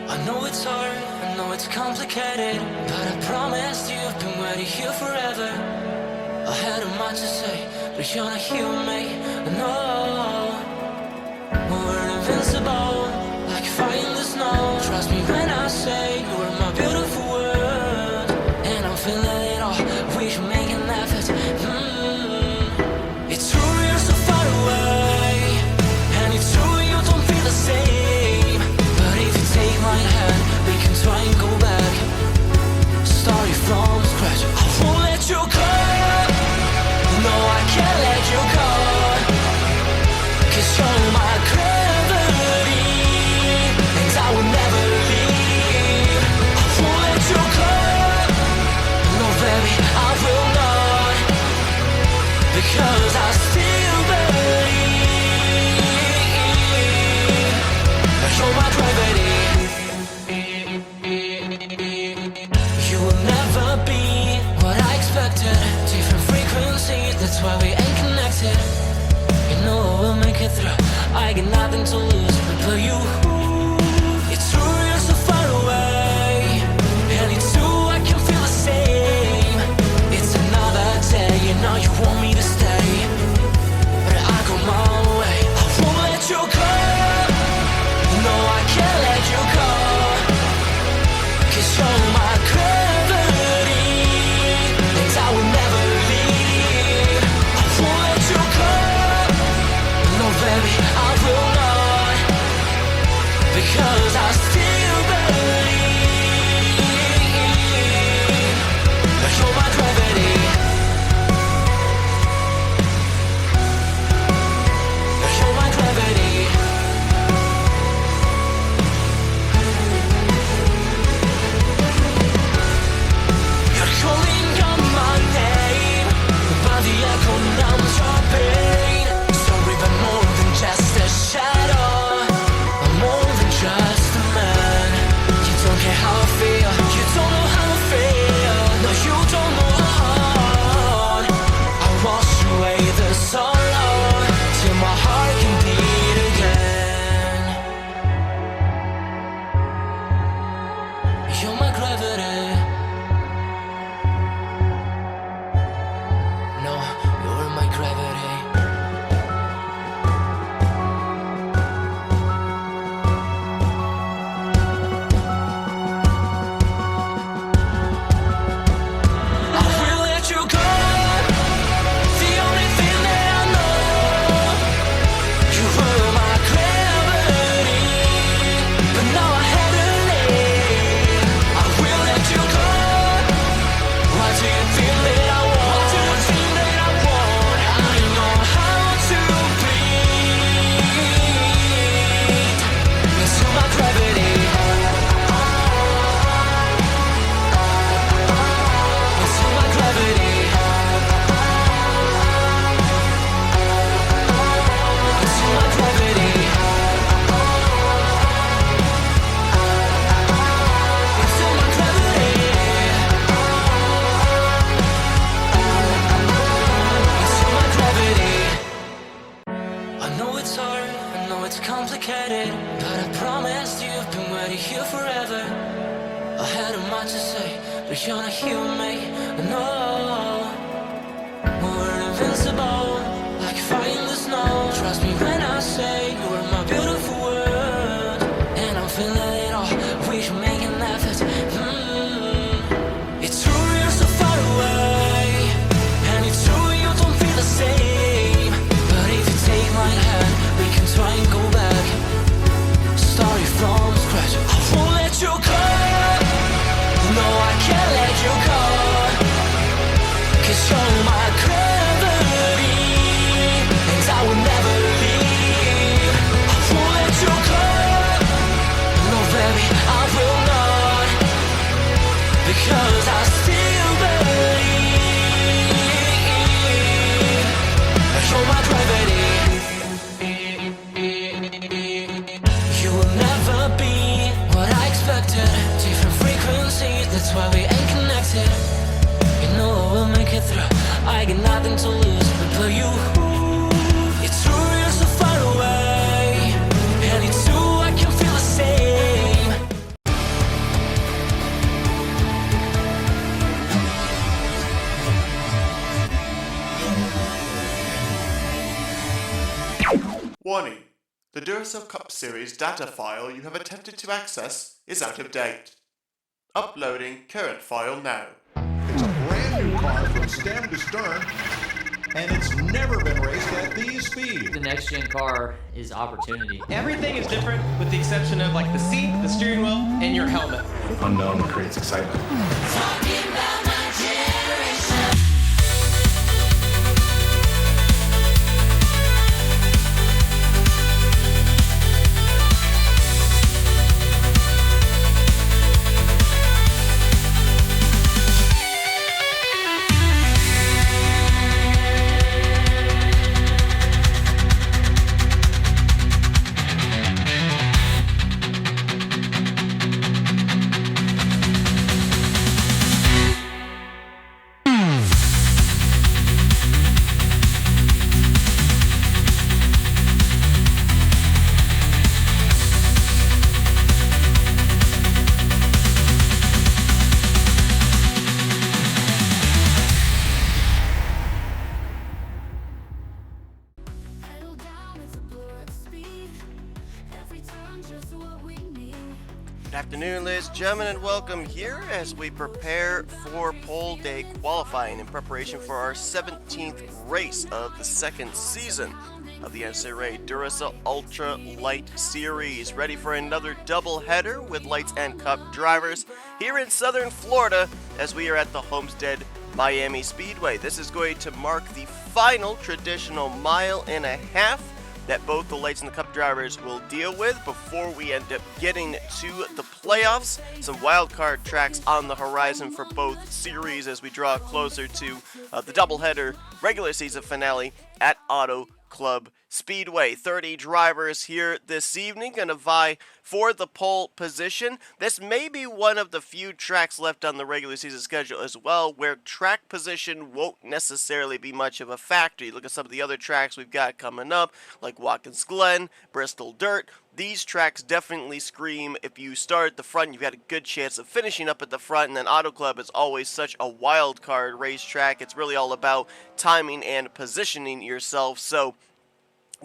I know it's hard, I know it's complicated, but I promised you I've been waiting here forever. I had a much to say, but you're not here with me. No, we're invincible, like fire in the snow. Trust me when I say you are my beautiful world, and I'm feeling it all. We should make an effort. It's true you're so far away, and it's true you don't feel the same. But if you take my hand, we can try and go back. Starting from scratch, I won't let you go. No, I can't let you go, 'cause you're my gravity, and I will never leave. I won't let you go. No, baby, I will not, because I still believe you're my gravity. You will never be what I expected. Different frequencies, that's why we ain't connected. You know I will make it through. I got nothing to lose but you. It's true you're so far away, and it's true I can feel the same. It's another day, you know you want me to stay, but I go my way. I won't let you go. No, I can't let you go, 'cause you're my gravity, and I will never leave. I won't let you go. No, baby, I will not, because I still believe you're my gravity. You're my gravity. You're calling out my name, but the echo numbs your pain. Sorry, but more than just a shadow, I'm more than just a man. You don't care how I feel, you don't know how I feel. No, you don't know how. I wash away the sorrow till my heart can beat again. You're my gravity. No, you're my gravity. I will let you go. The only thing that I know, you were my gravity, but now I had to leave. I will let you go. Why do you think that I want? Why do you think that I want? I know how to breathe into my gravity. Into my gravity. Into my gravity. Into my gravity. Into my gravity. I know it's hard, I know it's complicated, but I promised you I've been waiting here forever. I had a much to say, but you're not here with me. No, we're invincible, like fire in the snow. Trust me when I say you are my beautiful world, and I'm feeling it all. We should make an effort. It's true you're so far away, and it's true you don't feel the same. But if you take my hand, we can try and go back. Starting from scratch, I won't let you go. No, I can't let you go, 'cause you're my gravity, and I will never leave. I won't let you go. No, baby, I will not. Warning: the Duracell Cup Series data file you have attempted to access is out of date. Uploading current file now. It's a brand new car from stem to stern, and it's never been raced at these speeds. The next gen car is opportunity. Everything is different with the exception of like the seat, the steering wheel, and your helmet. Unknown creates excitement. Talking about my generation. Good afternoon, ladies and gentlemen, and welcome here as we prepare for pole day qualifying in preparation for our 17th race of the second season of the NNSCRA Duracell Ultra Lite Series. Ready for another doubleheader with Lites and Cup drivers here in southern Florida as we are at the Homestead-Miami Speedway. This is going to mark the final traditional mile and a half that both the Lites and the Cup drivers will deal with before we end up getting to the playoffs. Some wild card tracks on the horizon for both series as we draw closer to the doubleheader regular season finale at Auto Club Speedway. 30 drivers here this evening going to vie for the pole position. This may be one of the few tracks left on the regular season schedule as well where track position won't necessarily be much of a factor. You look at some of the other tracks we've got coming up like Watkins Glen, Bristol Dirt. These tracks definitely scream if you start at the front, you've got a good chance of finishing up at the front, and then Auto Club is always such a wild card racetrack. It's really all about timing and positioning yourself. So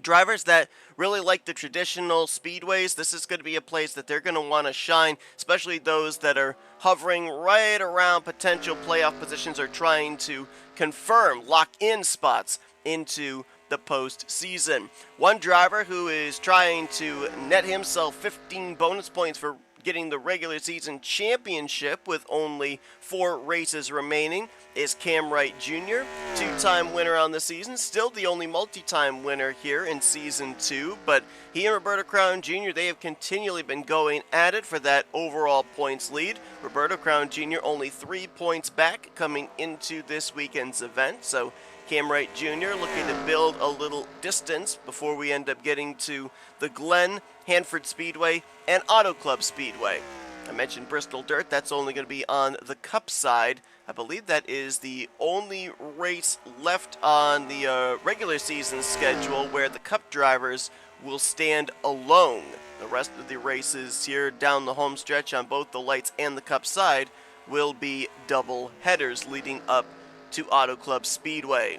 drivers that really like the traditional speedways, this is going to be a place that they're going to want to shine, especially those that are hovering right around potential playoff positions or trying to confirm, lock in spots into the postseason. One driver who is trying to net himself 15 bonus points for getting the regular season championship with only 4 races remaining is Cam Wright Jr., 2-time winner on the season, still the only multi-time winner here in Season 2, but he and Roberto Crown Jr., they have continually been going at it for that overall points lead. Roberto Crown Jr. only 3 points back coming into this weekend's event, so Cam Wright Jr. looking to build a little distance before we end up getting to the Glen, Hanford Speedway, and Auto Club Speedway. I mentioned Bristol Dirt, that's only going to be on the Cup side. I believe that is the only race left on the regular season schedule where the Cup drivers will stand alone. The rest of the races here down the home stretch on both the Lites and the Cup side will be double headers leading up to Auto Club Speedway.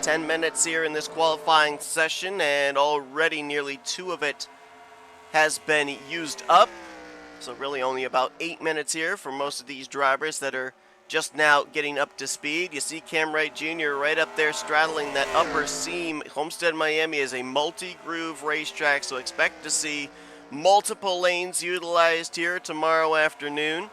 10 minutes here in this qualifying session, and already nearly 2 of it has been used up. So really only about 8 minutes here for most of these drivers that are just now getting up to speed. You see Cam Wright Jr. right up there straddling that upper seam. Homestead-Miami is a multi-groove racetrack, so expect to see multiple lanes utilized here tomorrow afternoon,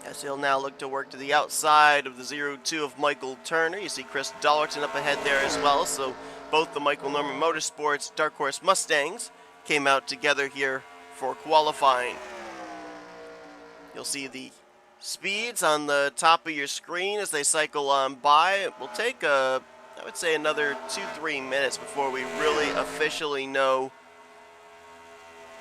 as he'll now look to work to the outside of the 0-2 of Michael Turner. You see Chris Dollerton up ahead there as well. So both the Michael Norman Motorsports Dark Horse Mustangs came out together here for qualifying. You'll see the speeds on the top of your screen as they cycle on by. It will take, I would say, another 2-3 minutes before we really officially know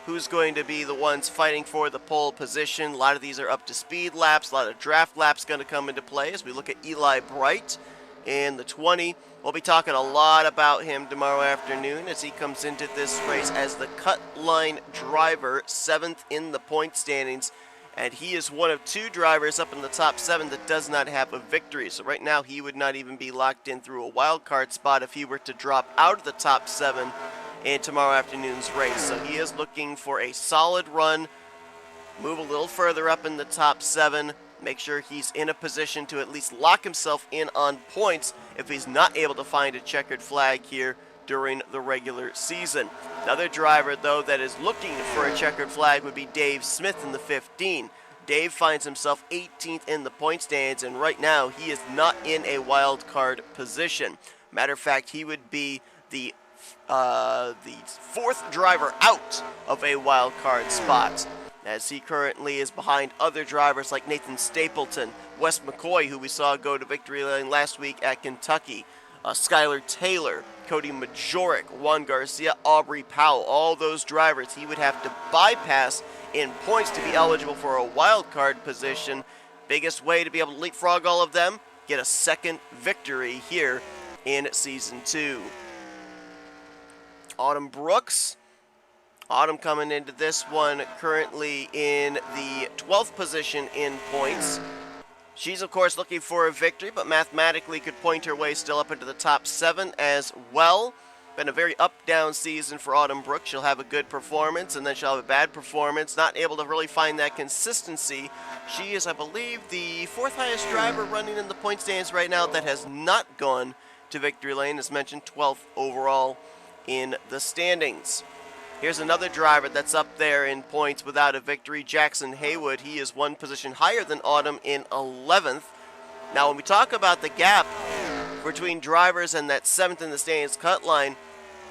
who's going to be the ones fighting for the pole position. A lot of these are up to speed laps. A lot of draft laps going to come into play as we look at Eli Bright in the 20. We'll be talking a lot about him tomorrow afternoon as he comes into this race as the cut line driver, 7th in the point standings and he is one of 2 drivers up in the top 7 that does not have a victory. So right now he would not even be locked in through a wild card spot if he were to drop out of the top 7 in tomorrow afternoon's race. So he is looking for a solid run, move a little further up in the top 7, make sure he's in a position to at least lock himself in on points if he's not able to find a checkered flag here during the regular season. Another driver, though, that is looking for a checkered flag would be Dave Smith in the 15. Dave finds himself 18th in the point stands, and right now he is not in a wild card position. Matter of fact, he would be the 4th driver out of a wild card spot, as he currently is behind other drivers like Nathan Stapleton, Wes McCoy, who we saw go to victory lane last week at Kentucky, Skylar Taylor, Cody Majoric, Juan Garcia, Aubrey Powell. All those drivers he would have to bypass in points to be eligible for a wild card position. Biggest way to be able to leapfrog all of them, get a second victory here in Season 2. Autumn Brooks. Autumn coming into this one currently in the 12th position in points. She's, of course, looking for a victory, but mathematically could point her way still up into the top 7 as well. Been a very up-down season for Autumn Brooks. She'll have a good performance, and then she'll have a bad performance. Not able to really find that consistency. She is, I believe, the 4th highest driver running in the point stands right now that has not gone to victory lane. As mentioned, 12th overall in the standings. Here's another driver that's up there in points without a victory, Jackson Haywood. He is 1 position higher than Autumn in 11th. Now, when we talk about the gap between drivers and that 7th in the standings cut line,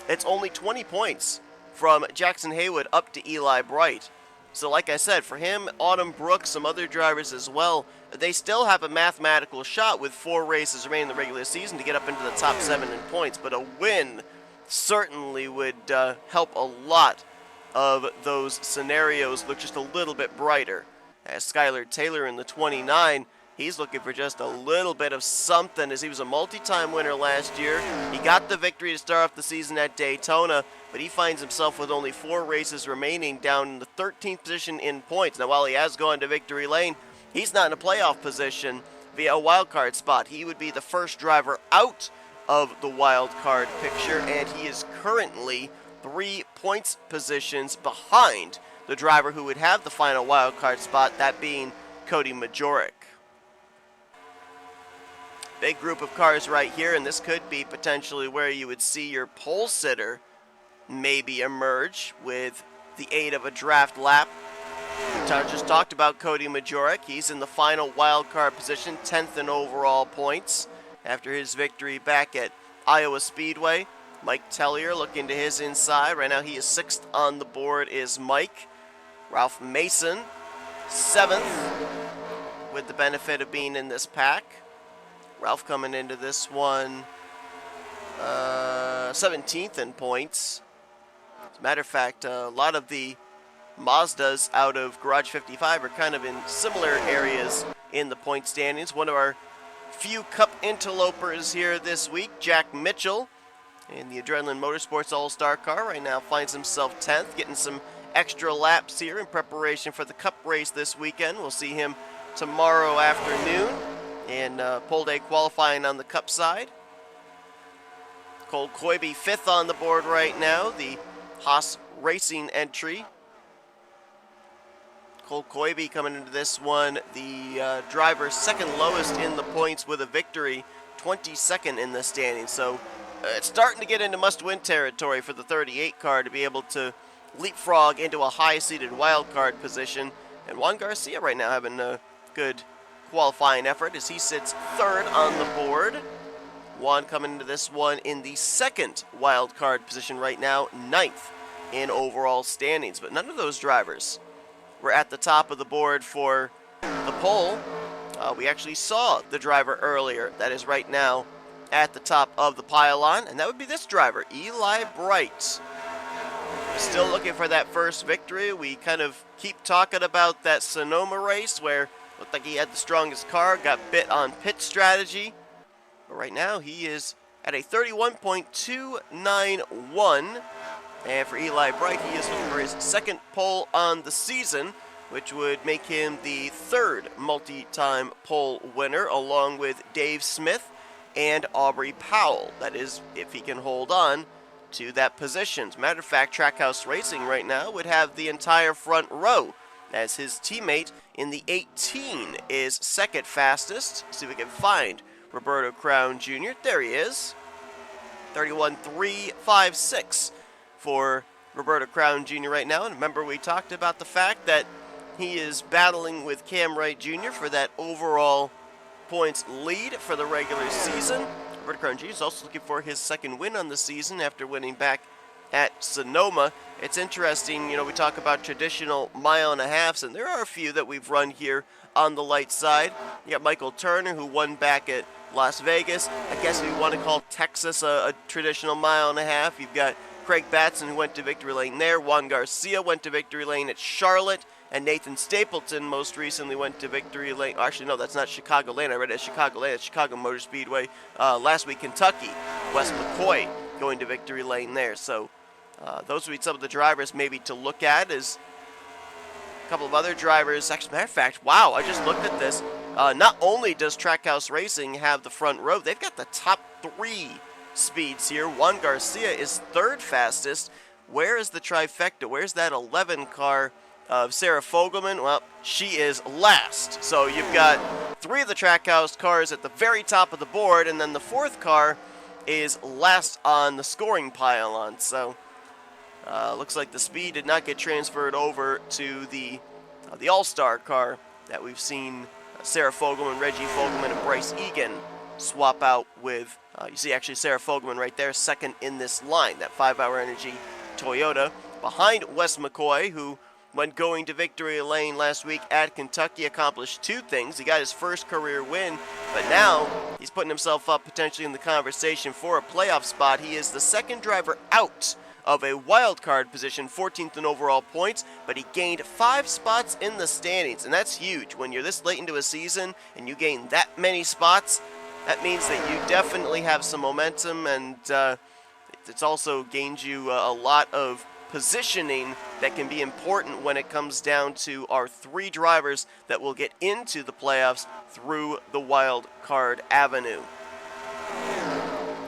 it's only 20 points from Jackson Haywood up to Eli Bright. So like I said, for him, Autumn Brooks, some other drivers as well, they still have a mathematical shot with 4 races remaining in the regular season to get up into the top 7 in points, but a win certainly would help a lot of those scenarios look just a little bit brighter. As Skylar Taylor in the 29, he's looking for just a little bit of something, as he was a multi-time winner last year. He got the victory to start off the season at Daytona, but he finds himself with only 4 races remaining down in the 13th position in points. Now, while he has gone to victory lane, he's not in a playoff position via a wild card spot. He would be the first driver out of the wild card picture, and he is currently 3 points positions behind the driver who would have the final wild card spot, that being Cody Majoric. Big group of cars right here, and this could be potentially where you would see your pole sitter maybe emerge with the aid of a draft lap. We just talked about Cody Majoric. He's in the final wild card position, 10th in overall points after his victory back at Iowa Speedway. Mike Tellier looking to his inside. Right now he is 6th on the board is Mike. Ralph Mason, 7th, with the benefit of being in this pack. Ralph coming into this one 17th in points. As a matter of fact, a lot of the Mazdas out of Garage 55 are kind of in similar areas in the point standings. One of our few Cup interlopers here this week, Jack Mitchell, in the Adrenaline Motorsports All-Star car, right now finds himself 10th, getting some extra laps here in preparation for the Cup race this weekend. We'll see him tomorrow afternoon in pole day qualifying on the Cup side. Cole Koibe 5th on the board right now, the Haas Racing entry. Cole Koibe coming into this one, the driver 2nd lowest in the points with a victory, 22nd in the standings. So it's starting to get into must-win territory for the 38 car to be able to leapfrog into a high-seeded wild card position. And Juan Garcia right now having a good qualifying effort as he sits 3rd on the board. Juan coming into this one in the 2nd wild card position right now, 9th in overall standings. But none of those drivers were at the top of the board for the pole. We actually saw the driver earlier that is right now at the top of the pylon, and that would be this driver, Eli Bright. Still looking for that first victory. We kind of keep talking about that Sonoma race where it looked like he had the strongest car, got bit on pit strategy. But right now he is at a 31.291. And for Eli Bright, he is looking for his 2nd pole on the season. which would make him the third multi-time pole winner, along with Dave Smith and Aubrey Powell. That is, if he can hold on to that position. As a matter of fact, Trackhouse Racing right now would have the entire front row, as his teammate in the 18 is second fastest. See if we can find Roberto Crown Jr. There he is. 31.356 for Roberto Crown Jr. right now. And remember, we talked about the fact that he is battling with Cam Wright Jr. for that overall points lead for the regular season. Roberto Crown Jr. is also looking for his second win on the season after winning back at Sonoma. It's interesting, we talk about traditional mile-and-a-halves, and there are a few that we've run here on the light side. You got Michael Turner, who won back at Las Vegas. I guess if you want to call Texas a traditional mile-and-a-half. You've got Craig Batson, who went to victory lane there. Juan Garcia went to victory lane at Charlotte. And Nathan Stapleton most recently went to victory lane. Actually, no, that's not Chicago Lane. I read it as Chicago Lane. It's Chicago Motor Speedway. Last week, Kentucky. Wes McCoy going to victory lane there. So those would be some of the drivers maybe to look at. As a couple of other drivers. Actually, matter of fact, wow, I just looked at this. Not only does Trackhouse Racing have the front row, they've got the top 3 speeds here. Juan Garcia is third fastest. Where is the trifecta? Where's that 11 car of Sarah Fogelman? Well, she is last. So you've got 3 of the Trackhouse cars at the very top of the board, and then the 4th car is last on the scoring pylon. So looks like the speed did not get transferred over to the All-Star car that we've seen Sarah Fogelman, Reggie Fogelman, and Bryce Egan swap out with. You see actually Sarah Fogelman right there, second in this line, that 5-Hour Energy Toyota, behind Wes McCoy, who, when going to victory lane last week at Kentucky, accomplished 2 things. He got his first career win, but now he's putting himself up potentially in the conversation for a playoff spot. He is the second driver out of a wild card position, 14th in overall points, but he gained 5 spots in the standings, and that's huge. When you're this late into a season and you gain that many spots, that means that you definitely have some momentum, and it's also gained you a lot of positioning that can be important when it comes down to our 3 drivers that will get into the playoffs through the wild card avenue.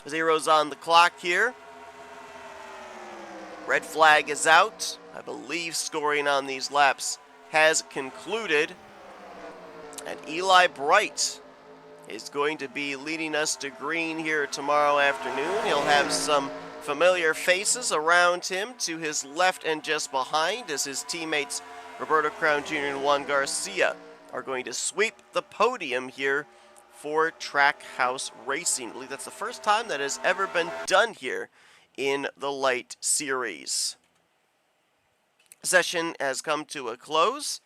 Zeros on the clock here. Red flag is out. I believe scoring on these laps has concluded. And Eli Bright is going to be leading us to green here tomorrow afternoon. He'll have some familiar faces around him to his left and just behind, as his teammates Roberto Crown Jr. and Juan Garcia are going to sweep the podium here for Trackhouse Racing. I believe that's the first time that has ever been done here in the Lite Series. Session has come to a close,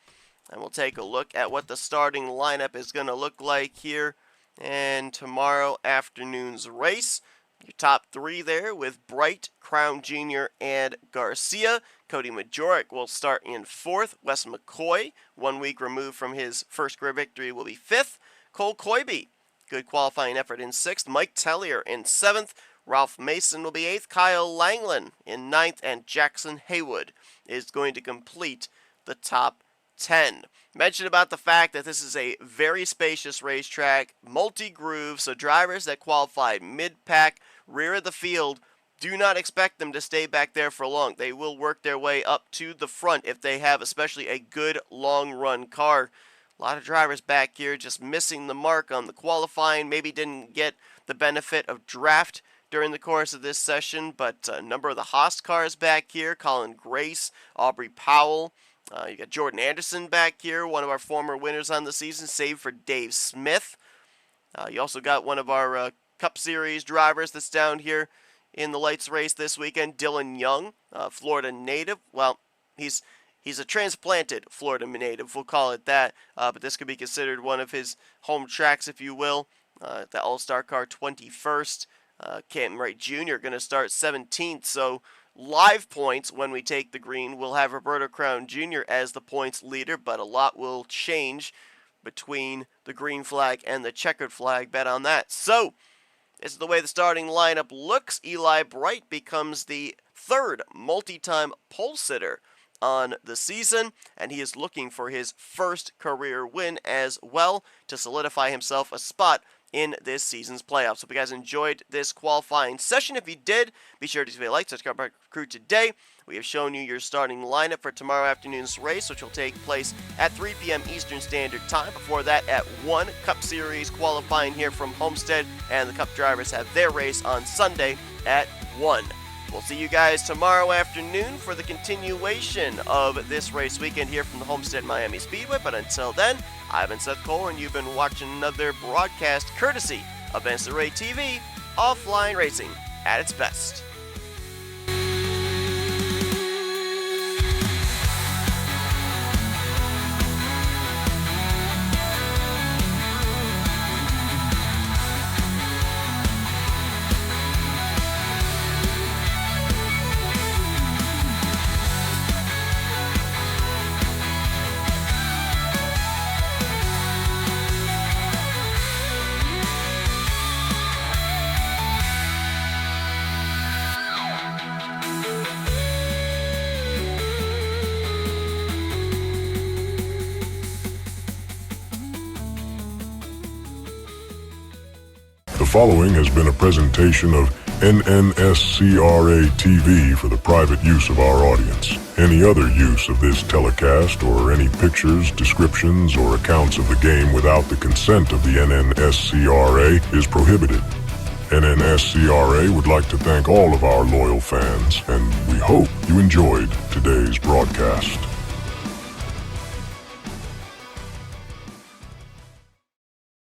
and we'll take a look at what the starting lineup is going to look like here in tomorrow afternoon's race. Your top 3 there with Bright, Crown Jr., and Garcia. Cody Majorek will start in 4th. Wes McCoy, 1 week removed from his first career victory, will be 5th. Cole Koibe, good qualifying effort, in 6th. Mike Tellier in 7th. Ralph Mason will be 8th. Kyle Langland in 9th. And Jackson Haywood is going to complete the top 10. Mentioned about the fact that this is a very spacious racetrack, multi-groove, so drivers that qualified mid-pack, rear of the field, do not expect them to stay back there for long. They will work their way up to the front if they have especially a good long-run car. A lot of drivers back here just missing the mark on the qualifying, maybe didn't get the benefit of draft during the course of this session, but a number of the Haas cars back here, Colin Grace, Aubrey Powell, you got Jordan Anderson back here, one of our former winners on the season, save for Dave Smith. You also got one of our Cup Series drivers that's down here in the Lights race this weekend, Dylan Young, Florida native. Well, he's a transplanted Florida native, we'll call it that, but this could be considered one of his home tracks, if you will. The All-Star car 21st. Cam Wright Jr. going to start 17th, so live points when we take the green. We'll have Roberto Crown Jr. as the points leader, but a lot will change between the green flag and the checkered flag. Bet on that. So, this is the way the starting lineup looks. Eli Bright becomes the 3rd multi-time pole sitter on the season, and he is looking for his first career win as well to solidify himself a spot in this season's playoffs. Hope you guys enjoyed this qualifying session. If you did, be sure to give it a like, subscribe to our crew today. We have shown you your starting lineup for tomorrow afternoon's race, which will take place at 3 p.m. Eastern Standard Time. Before that, at 1, Cup Series qualifying here from Homestead, and the Cup drivers have their race on Sunday at 1. We'll see you guys tomorrow afternoon for the continuation of this race weekend here from the Homestead-Miami Speedway. But until then, I've been Seth Cole, and you've been watching another broadcast courtesy of NNSCRA TV, offline racing at its best. The following has been a presentation of NNSCRA TV for the private use of our audience. Any other use of this telecast or any pictures, descriptions, or accounts of the game without the consent of the NNSCRA is prohibited. NNSCRA would like to thank all of our loyal fans, and we hope you enjoyed today's broadcast.